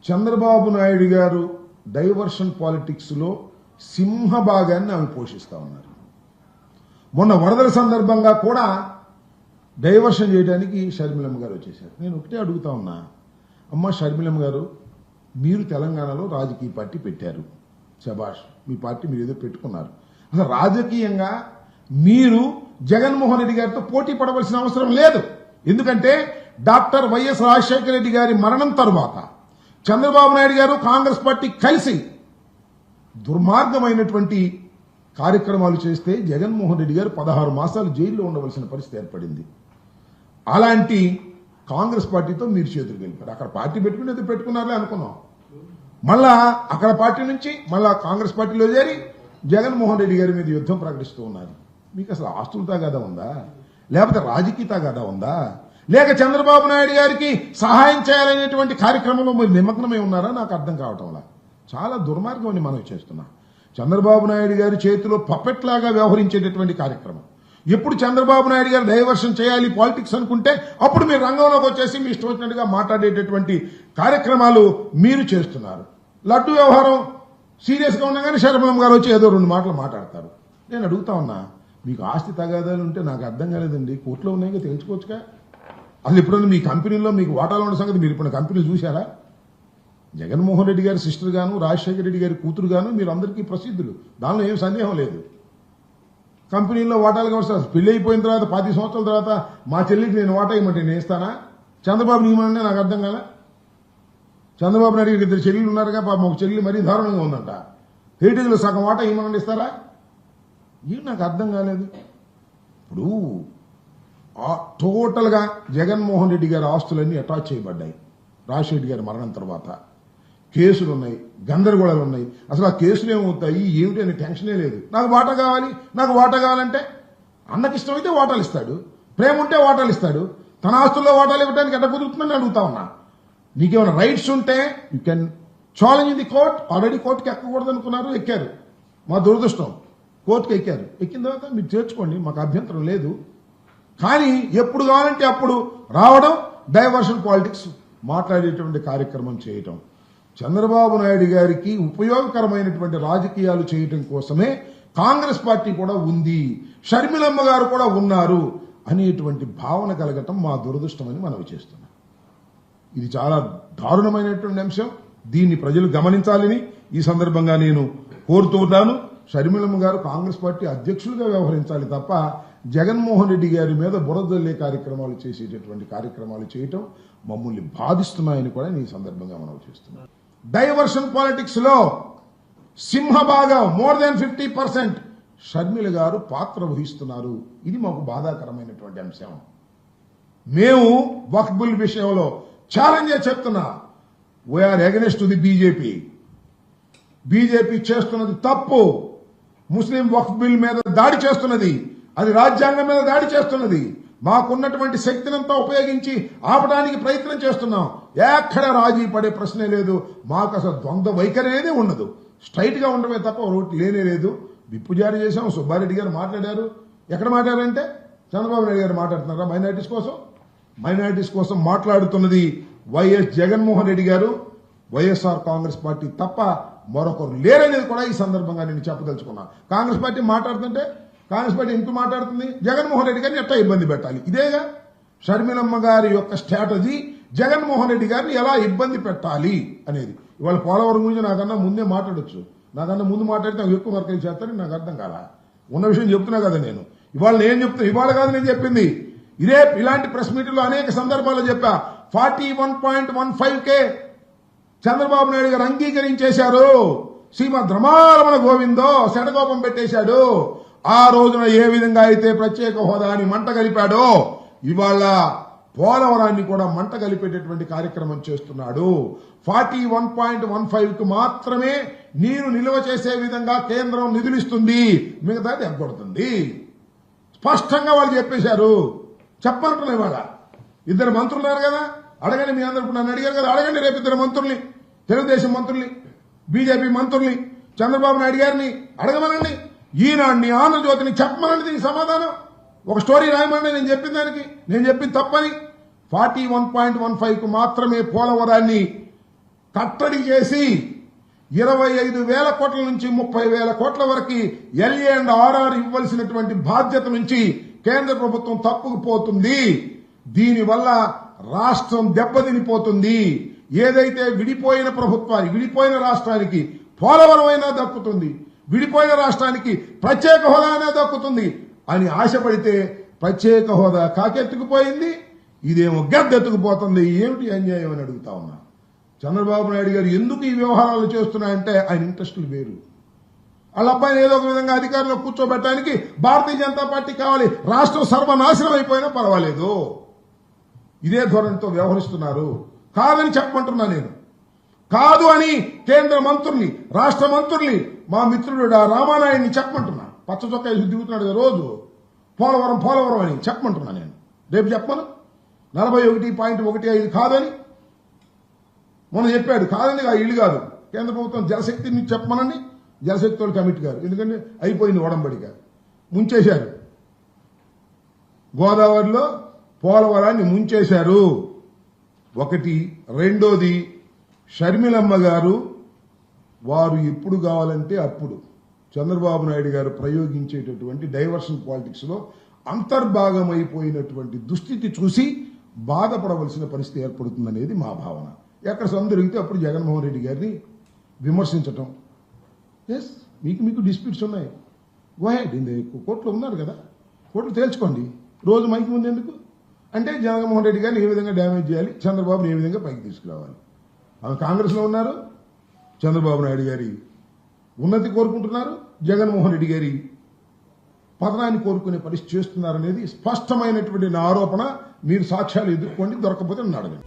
చంద్రబాబు నాయుడు గారు diversion politics లో సింహభాగాన్ని ఆమె పోషిస్తా ఉన్నారు. మొన్న వరదల సందర్భంగా కూడా డైవర్షన్ చేయడానికి షర్మిలమ్మ గారు వచ్చేశారు. నేను ఒకటే అడుగుతా ఉన్నా, అమ్మ షర్మిలమ్మ గారు, మీరు తెలంగాణలో రాజకీయ పార్టీ పెట్టారు, శభాష్, మీ పార్టీ మీరు ఏదో పెట్టుకున్నారు. అసలు రాజకీయంగా మీరు జగన్మోహన్ రెడ్డి గారితో పోటీ పడవలసిన అవసరం లేదు. ఎందుకంటే డాక్టర్ వైఎస్ రాజశేఖర రెడ్డి గారి మరణం తరువాత చంద్రబాబు నాయుడు గారు కాంగ్రెస్ పార్టీ కలిసి దుర్మార్గమైనటువంటి కార్యక్రమాలు చేస్తే జగన్మోహన్ రెడ్డి గారు 16 మాసాలు జైల్లో ఉండవలసిన పరిస్థితి ఏర్పడింది. అలాంటి కాంగ్రెస్ పార్టీతో మీరు చేతులు గెలిపారు. అక్కడ పార్టీ పెట్టుకునేది పెట్టుకున్నారే అనుకున్నాం. మళ్ళా అక్కడ పార్టీ నుంచి మళ్ళా కాంగ్రెస్ పార్టీలో చేరి జగన్మోహన్ రెడ్డి గారి మీద యుద్ధం ప్రకటిస్తూ ఉన్నారు. మీకు అసలు ఆస్తుల తగాదా ఉందా, లేకపోతే రాజకీయ తగాదా ఉందా, లేక చంద్రబాబు నాయుడు గారికి సహాయం చేయాలనేటువంటి కార్యక్రమంలో మీరు నిమగ్నమై ఉన్నారా? నాకు అర్థం కావటంలా. చాలా దుర్మార్గం అని మనం చేస్తున్నాం. చంద్రబాబు నాయుడు గారి చేతిలో పపెట్ లాగా వ్యవహరించేటటువంటి కార్యక్రమం. ఎప్పుడు చంద్రబాబు నాయుడు గారు డైవర్షన్ చేయాలి పాలిటిక్స్ అనుకుంటే అప్పుడు మీరు రంగంలోకి వచ్చేసి మీ ఇష్టం వచ్చినట్టుగా మాట్లాడేటటువంటి కార్యక్రమాలు మీరు చేస్తున్నారు. లడ్డు వ్యవహారం సీరియస్ గా ఉండగానే శర్మలమ్మ గారు వచ్చి ఏదో 2 మాటలు మాట్లాడతారు. నేను అడుగుతా ఉన్నా, మీకు ఆస్తి తగాదాలు ఉంటే నాకు అర్థం కాలేదండి, కోర్టులో ఉన్నాయిగా తెలుసుకోవచ్చుగా. అసలు ఎప్పుడైనా మీ కంపెనీలో మీకు వాటాలు ఉన్న సంగతి మీరు ఇప్పుడు కంపెనీలు చూశారా? జగన్మోహన్ రెడ్డి గారి సిస్టర్ గాను, రాజశేఖర రెడ్డి గారి కూతురు గాను మీరు అందరికీ ప్రసిద్ధులు, దానిలో ఏం సందేహం లేదు. కంపెనీల్లో వాటాలు కావచ్చు. పెళ్లి అయిపోయిన తర్వాత 10 సంవత్సరాల తర్వాత మా చెల్లికి నేను వాటా ఇవ్వమంటే నేను ఇస్తానా? చంద్రబాబు నియమనంటే నాకు అర్థం కాలే. చంద్రబాబు నాయుడు గారికి 2 చెల్లెలు ఉన్నారుగా, పాపం ఒక చెల్లి మరీ దారుణంగా ఉందంట. హెరిటేజ్లో సగం వాటా ఇవ్వమని ఇస్తారా? ఇవి నాకు అర్థం కాలేదు. ఇప్పుడు టోటల్ గా జగన్మోహన్ రెడ్డి గారి ఆస్తులన్నీ అటాచ్ చేయబడ్డాయి. రాజశేఖర్ గారి మరణం తర్వాత కేసులు ఉన్నాయి, గందరగోళాలు ఉన్నాయి. అసలు ఆ కేసులు ఏమవుతాయి ఏమిటి అనే టెన్షనే లేదు. నాకు వాటా కావాలి, నాకు వాటా కావాలంటే అన్నకి ఇష్టమైతే వాటాలు ఇస్తాడు, ప్రేమ ఉంటే వాటాలు ఇస్తాడు. తన ఆస్తుల్లో వాటాలు ఇవ్వడానికి ఎట్లా కుదురుతుందని అడుగుతా ఉన్నా. నీకేమైనా రైట్స్ ఉంటే you can challenge in the court. Already కోర్టుకి ఎక్కకూడదు అనుకున్నారు, ఎక్కారు. మా దురదృష్టం, కోర్టుకి ఎక్కారు. ఎక్కిన తర్వాత మీరు చేర్చుకోండి, మాకు అభ్యంతరం లేదు. కానీ ఎప్పుడు కావాలంటే అప్పుడు రావడం, డైవర్షన్ పాలిటిక్స్ మాట్లాడేటువంటి కార్యక్రమం చేయటం, చంద్రబాబు నాయుడు గారికి ఉపయోగకరమైనటువంటి రాజకీయాలు చేయటం కోసమే కాంగ్రెస్ పార్టీ కూడా ఉంది, షర్మిలమ్మ గారు కూడా ఉన్నారు అనేటువంటి భావన కలగటం మా దురదృష్టమని మనవి చేస్తున్నాం. ఇది చాలా దారుణమైనటువంటి అంశం. దీన్ని ప్రజలు గమనించాలని ఈ సందర్భంగా నేను కోరుతూ ఉన్నాను. షర్మిలమ్మ గారు కాంగ్రెస్ పార్టీ అధ్యక్షులుగా వ్యవహరించాలి తప్ప జగన్మోహన్ రెడ్డి గారి మీద బురదల్లే కార్యక్రమాలు చేసేటటువంటి కార్యక్రమాలు చేయటం మమ్మల్ని బాధిస్తున్నాయని కూడా ఈ సందర్భంగా మనం చేస్తున్నాం. డైవర్షన్ పాలిటిక్స్ లో సింహభాగం మోర్ దాన్ 50% షర్మిల గారు పాత్ర వహిస్తున్నారు. ఇది మాకు బాధాకరమైనటువంటి అంశం. మేము వక్ఫ్ బిల్ విషయంలో ఛాలెంజ్ చెప్తున్నా, we are against to the BJP. BJP చేస్తున్నది తప్పు. ముస్లిం వక్ఫ్ బిల్ మీద దాడి చేస్తున్నది, అది రాజ్యాంగం మీద దాడి చేస్తున్నది. మాకున్నటువంటి శక్తినంతా ఉపయోగించి ఆపడానికి ప్రయత్నం చేస్తున్నాం. ఎక్కడ రాజీ పడే ప్రశ్నే లేదు. మాకు అసలు ద్వంద్వ వైఖరి అనేది ఉండదు. స్ట్రైట్ గా ఉండమే తప్ప రోడ్డు లేనే లేదు. విప్పు జారీ చేశాం. సుబ్బారెడ్డి గారు మాట్లాడారు. ఎక్కడ మాట్లాడారంటే చంద్రబాబు నాయుడు గారు మాట్లాడుతున్నారా మైనారిటీస్ కోసం? మైనారిటీస్ కోసం మాట్లాడుతున్నది వైఎస్ జగన్మోహన్ రెడ్డి గారు, వైఎస్ఆర్ కాంగ్రెస్ పార్టీ తప్ప మరొకరు లేరనేది కూడా ఈ సందర్భంగా నేను చెప్పదలుచుకున్నా. కాంగ్రెస్ పార్టీ మాట్లాడుతుంటే కాంగ్రెస్ పార్టీ ఎందుకు మాట్లాడుతుంది? జగన్మోహన్ రెడ్డి గారిని ఎట్లా ఇబ్బంది పెట్టాలి, ఇదేగా షర్మిలమ్మ గారి యొక్క స్ట్రాటజీ. జగన్మోహన్ రెడ్డి గారిని ఎలా ఇబ్బంది పెట్టాలి అనేది. ఇవాళ పోలవరం గురించి నాకన్నా ముందే మాట్లాడొచ్చు. నాకన్నా ముందు మాట్లాడితే ఎక్కువ వర్క్ చేస్తారని నాకు అర్థం కాల. ఉన్న విషయం చెప్తున్నా కదా నేను. ఇవాళ నేను చెప్తున్నా, ఇవాళ కాదు నేను చెప్పింది. ఇదే ఇలాంటి ప్రెస్ మీట్లో అనేక సందర్భాల్లో చెప్పా. 41.15K చంద్రబాబు నాయుడు గారు అంగీకరించేశారు. శ్రీమద్ రమారమణ గోవిందో శటకోపం పెట్టేశాడు. ఆ రోజున ఏ విధంగా అయితే ప్రత్యేక హోదాని మంట కలిపాడో ఇవాళ పోలవరాన్ని కూడా మంట కలిపేటటువంటి కార్యక్రమం చేస్తున్నాడు. 41.15కు మాత్రమే నీరు నిల్వ చేసే విధంగా కేంద్రం నిధులిస్తుంది, మిగతాది ఎగ్గొడుతుంది. స్పష్టంగా వాళ్ళు చెప్పేశారు. చెప్పమంటున్నా. ఇవాళ 2 మంత్రులు ఉన్నారు కదా, అడగండి. మీ అందరూ నన్ను అడిగారు కదా, అడగండి. రేపు 2 మంత్రుల్ని, తెలుగుదేశం మంత్రుల్ని, బీజేపీ మంత్రుల్ని, చంద్రబాబు నాయుడు గారిని అడగమనండి. ఈనాడిని, ఆంధ్రజ్యోతిని చెప్పమనండి దీనికి సమాధానం. ఒక స్టోరీ రాయమని నేను చెప్పిన దానికి, నేను చెప్పింది తప్పని. 41.15కు మాత్రమే పోలవరాన్ని కట్టడి చేసి 25,000 కోట్ల నుంచి 30,000 కోట్ల వరకు LA&RR ఇవ్వాల్సినటువంటి బాధ్యత నుంచి కేంద్ర ప్రభుత్వం తప్పుకుపోతుంది. దీనివల్ల రాష్ట్రం దెబ్బతినిపోతుంది. ఏదైతే విడిపోయిన ప్రభుత్వానికి, విడిపోయిన రాష్ట్రానికి పోలవరం అయినా దక్కుతుంది, విడిపోయిన రాష్ట్రానికి ప్రత్యేక హోదానే దక్కుతుంది అని ఆశపడితే ప్రత్యేక హోదా కాకెత్తుకుపోయింది. ఇదేమో గద్దెత్తుకుపోతుంది. ఏమిటి అన్యాయం అని అడుగుతా ఉన్నా. చంద్రబాబు నాయుడు గారు ఎందుకు ఈ వ్యవహారాలు చేస్తున్నాయంటే ఆయన ఇంట్రెస్టులు వేరు. వాళ్ళ అబ్బాయిని ఏదో ఒక విధంగా అధికారంలో కూర్చోబెట్టడానికి భారతీయ జనతా పార్టీ కావాలి. రాష్ట్రం సర్వనాశనం అయిపోయినా పర్వాలేదు. ఇదే ధోరణితో వ్యవహరిస్తున్నారు. కాదని చెప్పమంటున్నా నేను. కాదు అని కేంద్ర మంత్రుల్ని, రాష్ట్ర మంత్రుల్ని, మా మిత్రుడు రామానాయుడిని చెప్పమంటున్నా. పచ్చ చొక్కా దిగుతున్నాడు కదా రోజు, పోలవరం అని చెప్పమంటున్నా నేను. రేపు చెప్పను 41.15 కాదని మొన్న చెప్పాడు. కాదని ఆ ఇల్లు కాదు, కేంద్ర ప్రభుత్వం జలశక్తిని చెప్పమనండి. జలశక్తి వాళ్ళు కమిటీ గారు, ఎందుకంటే అయిపోయింది ఒడంబడిగా, ముంచేశారు. గోదావరిలో పోలవరాన్ని ముంచేశారు. ఒకటి. రెండోది, షర్మిలమ్మ గారు వారు ఎప్పుడు కావాలంటే అప్పుడు చంద్రబాబు నాయుడు గారు ప్రయోగించేటటువంటి డైవర్షన్ పాలిటిక్స్ లో అంతర్భాగమైపోయినటువంటి దుస్థితి చూసి బాధపడవలసిన పరిస్థితి ఏర్పడుతుందనేది మా భావన. ఎక్కడ సందరిగితే అప్పుడు జగన్మోహన్ రెడ్డి గారిని విమర్శించటం. ఎస్, మీకు డిస్ప్యూట్స్ ఉన్నాయి, గోహెడ్, కోర్టులో ఉన్నారు కదా, కోర్టులు తేల్చుకోండి. రోజు మైకి ముందు ఎందుకు అంటే జగన్మోహన్ రెడ్డి గారిని ఏ విధంగా డ్యామేజ్ చేయాలి, చంద్రబాబుని ఏ విధంగా పైకి తీసుకురావాలి. ఆమె కాంగ్రెస్లో ఉన్నారు, చంద్రబాబు నాయుడు గారి ఉన్నతి కోరుకుంటున్నారు, జగన్మోహన్ రెడ్డి గారి పతనాన్ని కోరుకునే పరిస్థితి చేస్తున్నారనేది స్పష్టమైనటువంటి నా ఆరోపణ. మీరు సాక్ష్యాలు ఎదుర్కోండి, దొరకకపోతే నన్ను అడగండి.